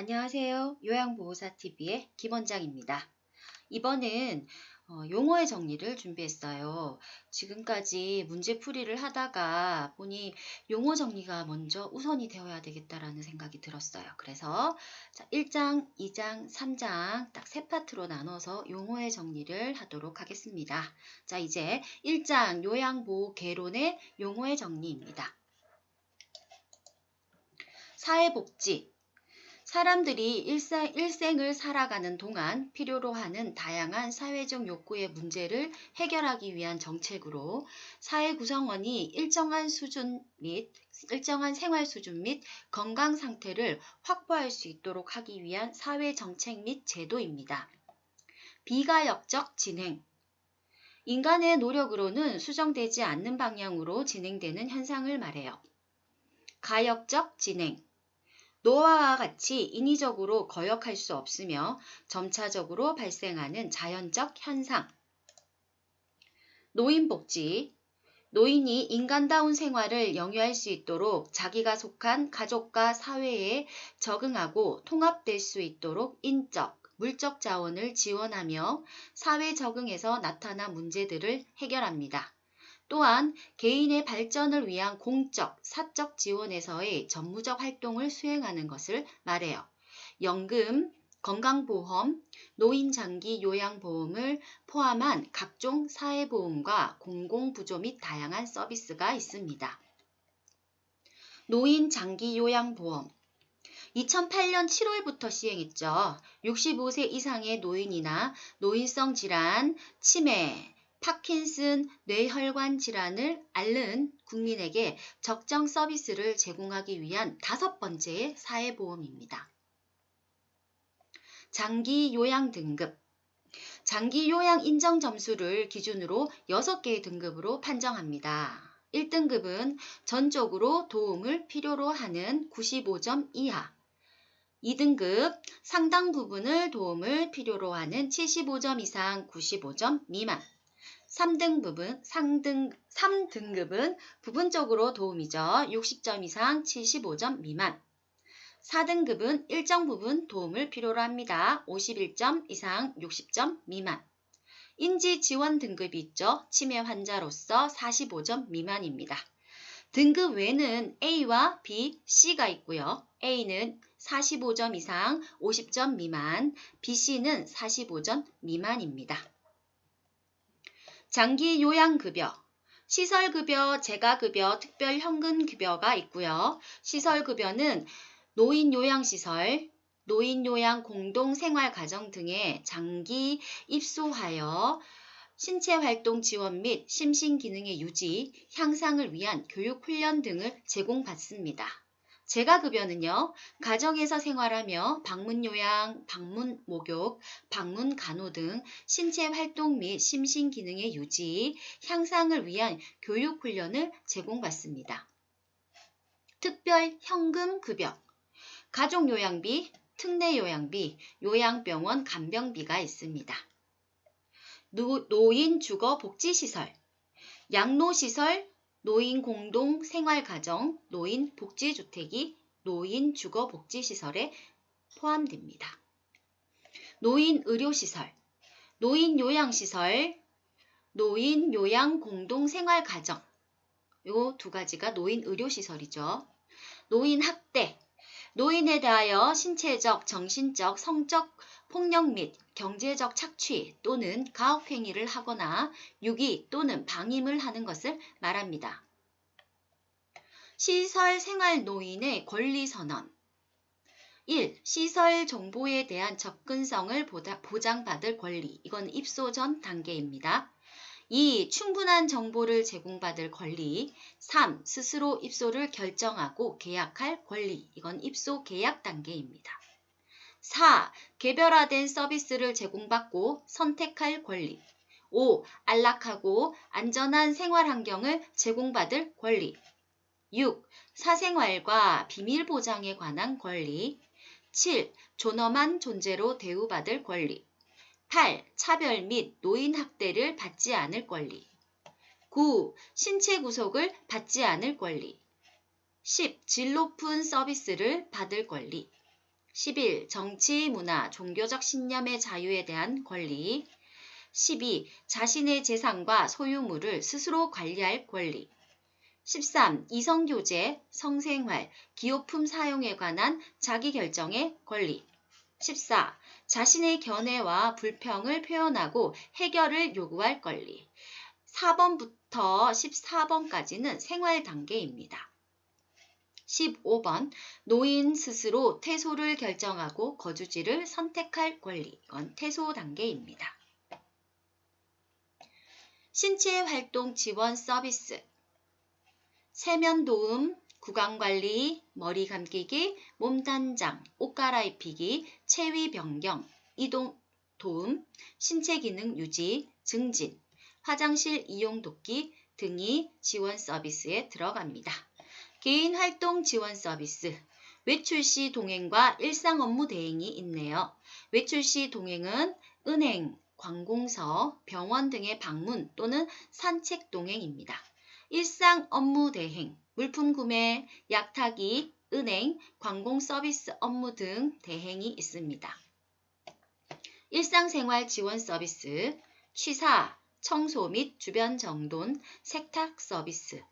안녕하세요. 요양보호사TV의 김원장입니다. 이번은 용어의 정리를 준비했어요. 지금까지 문제풀이를 하다가 보니 용어 정리가 먼저 우선이 되어야 되겠다라는 생각이 들었어요. 그래서 1장, 2장, 3장 딱 세 파트로 나눠서 용어의 정리를 하도록 하겠습니다. 자, 이제 1장 요양보호 개론의 용어의 정리입니다. 사회복지. 사람들이 일생을 살아가는 동안 필요로 하는 다양한 사회적 욕구의 문제를 해결하기 위한 정책으로 사회 구성원이 일정한 생활 수준 및 건강 상태를 확보할 수 있도록 하기 위한 사회 정책 및 제도입니다. 비가역적 진행. 인간의 노력으로는 수정되지 않는 방향으로 진행되는 현상을 말해요. 가역적 진행. 노화와 같이 인위적으로 거역할 수 없으며 점차적으로 발생하는 자연적 현상. 노인복지. 노인이 인간다운 생활을 영위할 수 있도록 자기가 속한 가족과 사회에 적응하고 통합될 수 있도록 인적, 물적 자원을 지원하며 사회 적응에서 나타난 문제들을 해결합니다. 또한 개인의 발전을 위한 공적, 사적 지원에서의 전무적 활동을 수행하는 것을 말해요. 연금, 건강보험, 노인장기 요양보험을 포함한 각종 사회보험과 공공부조 및 다양한 서비스가 있습니다. 노인장기요양보험 2008년 7월부터 시행했죠. 65세 이상의 노인이나 노인성 질환, 치매, 파킨슨, 뇌혈관 질환을 앓는 국민에게 적정 서비스를 제공하기 위한 5번째의 사회보험입니다. 장기요양 등급. 장기요양 인정 점수를 기준으로 6개의 등급으로 판정합니다. 1등급은 전적으로 도움을 필요로 하는 95점 이하. 2등급 상당 부분을 도움을 필요로 하는 75점 이상 95점 미만. 3등급은 부분적으로 도움이죠. 60점 이상 75점 미만. 4등급은 일정 부분 도움을 필요로 합니다. 51점 이상 60점 미만. 인지 지원 등급이 있죠. 치매 환자로서 45점 미만입니다. 등급 외에는 A와 B, C가 있고요. A는 45점 이상 50점 미만, BC는 45점 미만입니다. 장기 요양급여, 시설급여, 재가급여, 특별현금급여가 있고요. 시설급여는 노인요양시설, 노인요양 공동생활가정 등에 장기 입소하여 신체활동 지원 및 심신기능의 유지, 향상을 위한 교육훈련 등을 제공받습니다. 재가급여는요, 가정에서 생활하며 방문요양, 방문목욕, 방문간호 등 신체활동 및 심신기능의 유지, 향상을 위한 교육훈련을 제공받습니다. 특별현금급여, 가족요양비, 특례요양비, 요양병원 간병비가 있습니다. 노인주거복지시설, 양로시설, 노인공동생활가정, 노인복지주택이 노인주거복지시설에 포함됩니다. 노인의료시설, 노인요양시설, 노인요양공동생활가정, 요 두 가지가 노인의료시설이죠. 노인학대, 노인에 대하여 신체적, 정신적, 성적 폭력 및 경제적 착취 또는 가혹행위를 하거나 유기 또는 방임을 하는 것을 말합니다. 시설생활노인의 권리선언 1. 시설 정보에 대한 접근성을 보장받을 권리. 이건 입소 전 단계입니다. 2. 충분한 정보를 제공받을 권리. 3. 스스로 입소를 결정하고 계약할 권리. 이건 입소 계약 단계입니다. 4. 개별화된 서비스를 제공받고 선택할 권리. 5. 안락하고 안전한 생활 환경을 제공받을 권리. 6. 사생활과 비밀 보장에 관한 권리. 7. 존엄한 존재로 대우받을 권리. 8. 차별 및 노인학대를 받지 않을 권리. 9. 신체 구속을 받지 않을 권리. 10. 질 높은 서비스를 받을 권리. 11. 정치, 문화, 종교적 신념의 자유에 대한 권리. 12. 자신의 재산과 소유물을 스스로 관리할 권리. 13. 이성교제, 성생활, 기호품 사용에 관한 자기결정의 권리. 14. 자신의 견해와 불평을 표현하고 해결을 요구할 권리. 4번부터 14번까지는 생활 단계입니다. 15번 노인 스스로 퇴소를 결정하고 거주지를 선택할 권리. 이건 퇴소 단계입니다. 신체활동 지원 서비스. 세면도움, 구강관리, 머리 감기기, 몸단장, 옷 갈아입히기, 체위 변경, 이동 도움, 신체기능 유지, 증진, 화장실 이용 돕기 등이 지원 서비스에 들어갑니다. 개인활동 지원 서비스. 외출 시 동행과 일상 업무 대행이 있네요. 외출 시 동행은 은행, 관공서, 병원 등의 방문 또는 산책 동행입니다. 일상 업무 대행, 물품 구매, 약 타기, 은행, 관공 서비스 업무 등 대행이 있습니다. 일상생활 지원 서비스, 취사, 청소 및 주변 정돈, 세탁 서비스.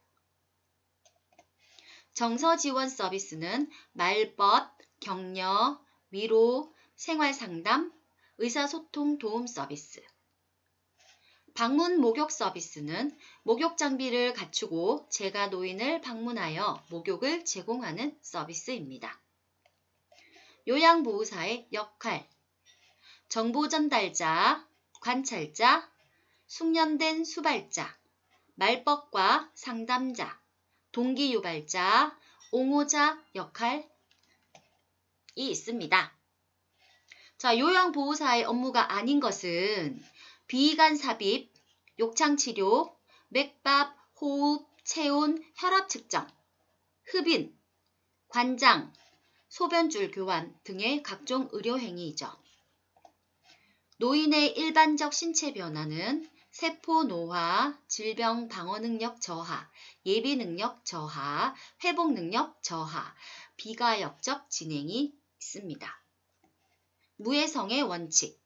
정서 지원 서비스는 말벗, 격려, 위로, 생활상담, 의사소통 도움 서비스. 방문 목욕 서비스는 목욕 장비를 갖추고 제가 노인을 방문하여 목욕을 제공하는 서비스입니다. 요양보호사의 역할. 정보 전달자, 관찰자, 숙련된 수발자, 말벗과 상담자, 동기 유발자, 옹호자 역할이 있습니다. 자, 요양보호사의 업무가 아닌 것은 비위관 삽입, 욕창치료, 맥박, 호흡, 체온, 혈압 측정, 흡인, 관장, 소변줄 교환 등의 각종 의료행위이죠. 노인의 일반적 신체 변화는 세포 노화, 질병 방어 능력 저하, 예비 능력 저하, 회복 능력 저하, 비가역적 진행이 있습니다. 무해성의 원칙.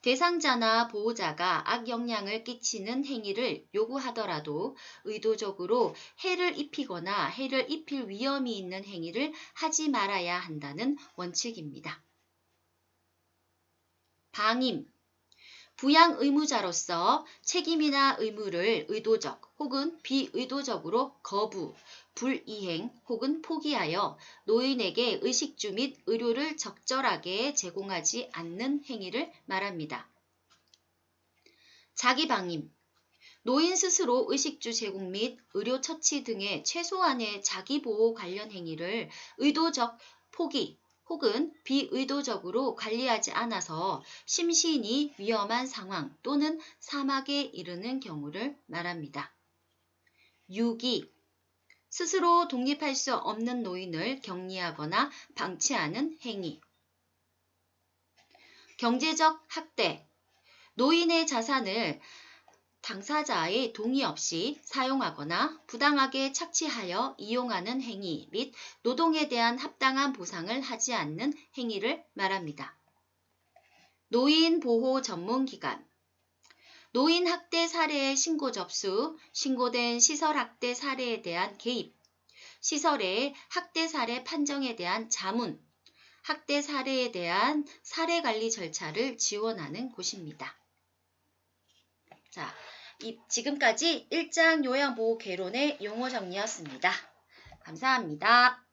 대상자나 보호자가 악영향을 끼치는 행위를 요구하더라도 의도적으로 해를 입히거나 해를 입힐 위험이 있는 행위를 하지 말아야 한다는 원칙입니다. 방임. 부양 의무자로서 책임이나 의무를 의도적 혹은 비의도적으로 거부, 불이행 혹은 포기하여 노인에게 의식주 및 의료를 적절하게 제공하지 않는 행위를 말합니다. 자기방임. 노인 스스로 의식주 제공 및 의료 처치 등의 최소한의 자기보호 관련 행위를 의도적 포기 혹은 비의도적으로 관리하지 않아서 심신이 위험한 상황 또는 사막에 이르는 경우를 말합니다. 유기. 스스로 독립할 수 없는 노인을 격리하거나 방치하는 행위. 경제적 학대. 노인의 자산을 당사자의 동의 없이 사용하거나 부당하게 착취하여 이용하는 행위 및 노동에 대한 합당한 보상을 하지 않는 행위를 말합니다. 노인보호 전문기관. 노인 학대 사례의 신고 접수, 신고된 시설 학대 사례에 대한 개입, 시설의 학대 사례 판정에 대한 자문, 학대 사례에 대한 사례 관리 절차를 지원하는 곳입니다. 자, 지금까지 1장 요양보호 개론의 용어 정리였습니다. 감사합니다.